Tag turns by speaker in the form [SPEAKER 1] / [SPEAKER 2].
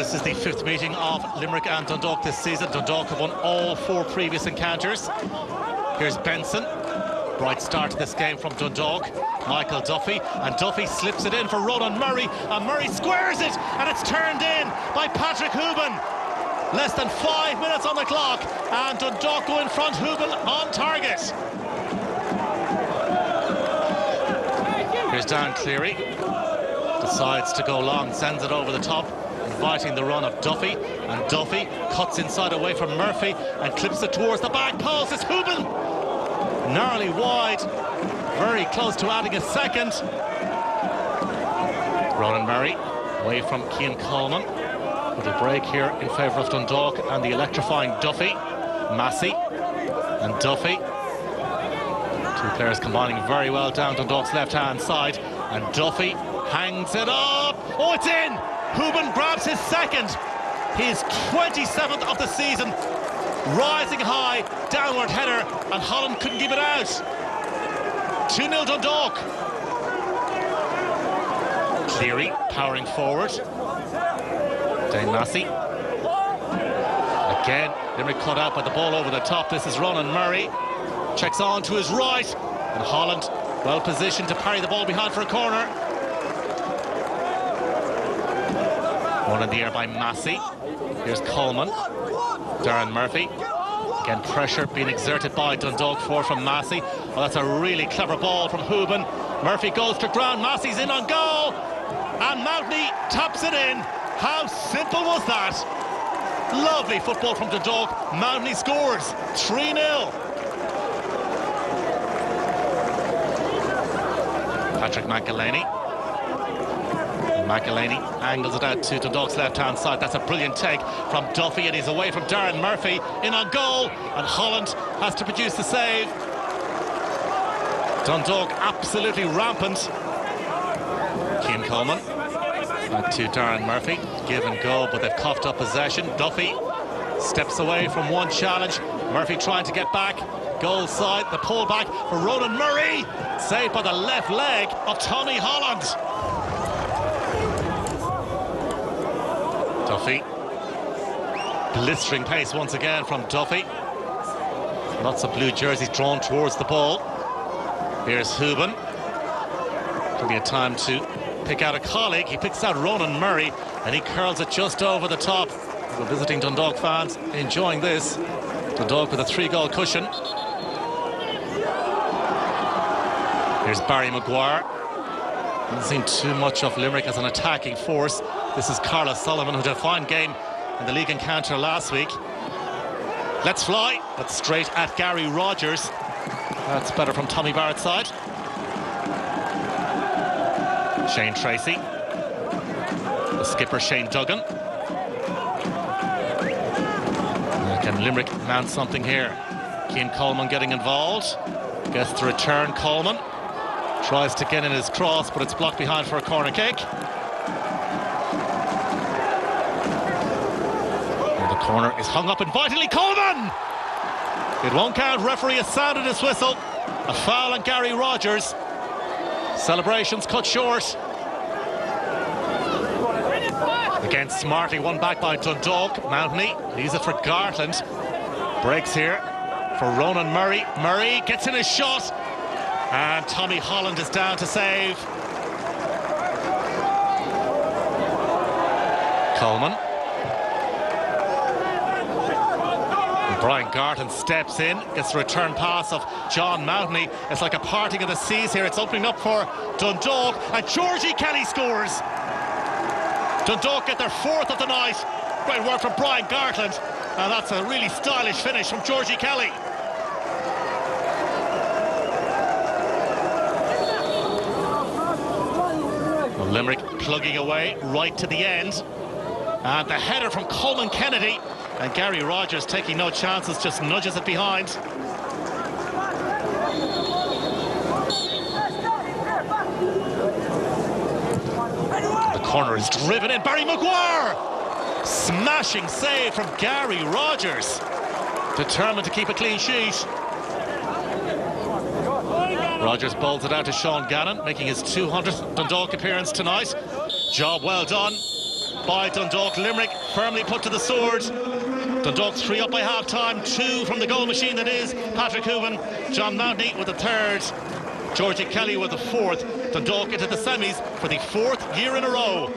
[SPEAKER 1] This is the fifth meeting of Limerick and Dundalk this season. Dundalk have won all four previous encounters. Here's Benson. Bright start to this game from Dundalk. Michael Duffy, and Duffy slips it in for Ronan Murray, and Murray squares it, and it's turned in by Patrick Hooban. Less than 5 minutes on the clock, and Dundalk go in front. Hooban on target. Here's Dan Cleary. Decides to go long, sends it over the top, inviting the run of Duffy, and Duffy cuts inside away from Murphy and clips it towards the back post. It's Hooban, narrowly wide, very close to adding a second. Ronan Murray away from Cian Coleman. Little break here in favour of Dundalk, and the electrifying Duffy. Massey and Duffy, two players combining very well down Dundalk's left hand side, and Duffy hangs it up. Oh, it's in! Hooban grabs his second, his 27th of the season. Rising high, downward header, and Holland couldn't keep it out. 2-0 Dundalk. Cleary powering forward. Dane Massey. Again, Limerick cut out by the ball over the top. This is Ronan Murray. Checks on to his right, and Holland well positioned to parry the ball behind for a corner. One in the air by Massey. Here's Coleman. Darren Murphy. Again, pressure being exerted by Dundalk from Massey. Well, that's a really clever ball from Hooban. Murphy goes to ground. Massey's in on goal, and Mountney taps it in. How simple was that? Lovely football from Dundalk. Mountney scores 3-0. Patrick McElhaney. McElhaney angles it out to Dundalk's left-hand side. That's a brilliant take from Duffy, and he's away from Darren Murphy. In on goal, and Holland has to produce the save. Dundalk absolutely rampant. Cian Coleman back to Darren Murphy. Give and go, but they've coughed up possession. Duffy steps away from one challenge. Murphy trying to get back. Goal side, the pull back for Ronan Murray. Saved by the left leg of Tommy Holland. Duffy. Blistering pace once again from Duffy. Lots of blue jerseys drawn towards the ball. Here's Hooban. Plenty of time to pick out a colleague. He picks out Ronan Murray, and he curls it just over the top. The visiting Dundalk fans enjoying this. Dundalk with a 3-goal cushion. Here's Barry Maguire. Hasn't seen too much of Limerick as an attacking force. This is Carla Sullivan, who had a fine game in the league encounter last week. Let's fly, but straight at Gary Rogers. That's better from Tommy Barrett's side. Shane Tracy. The skipper, Shane Duggan. Can Limerick mount something here? Cian Coleman getting involved. Gets the return, Coleman. Tries to get in his cross, but it's blocked behind for a corner kick. And the corner is hung up invitingly. Coleman! It won't count. Referee has sounded his whistle. A foul on Gary Rogers. Celebrations cut short. Again, smartly won back by Dundalk. Mountney leaves it for Gartland. Breaks here for Ronan Murray. Murray gets in his shot, and Tommy Holland is down to save. Coleman. And Brian Gartland steps in, gets the return pass of John Mountney. It's like a parting of the seas here. It's opening up for Dundalk, and Georgie Kelly scores. Dundalk get their fourth of the night. Great work from Brian Gartland, and that's a really stylish finish from Georgie Kelly. Well, Limerick plugging away right to the end, and the header from Coleman Kennedy, and Gary Rogers taking no chances, just nudges it behind. Corner is driven in. Barry Maguire! Smashing save from Gary Rogers. Determined to keep a clean sheet. Rogers bowls it out to Sean Gannon, making his 200th Dundalk appearance tonight. Job well done. by Dundalk. Limerick firmly put to the sword. Dundalk 3 up by half-time, 2 from the goal machine that is Patrick Hooven. John Mountney with the third, Georgie Kelly with the fourth. Dundalk into the semis for the 4th year in a row.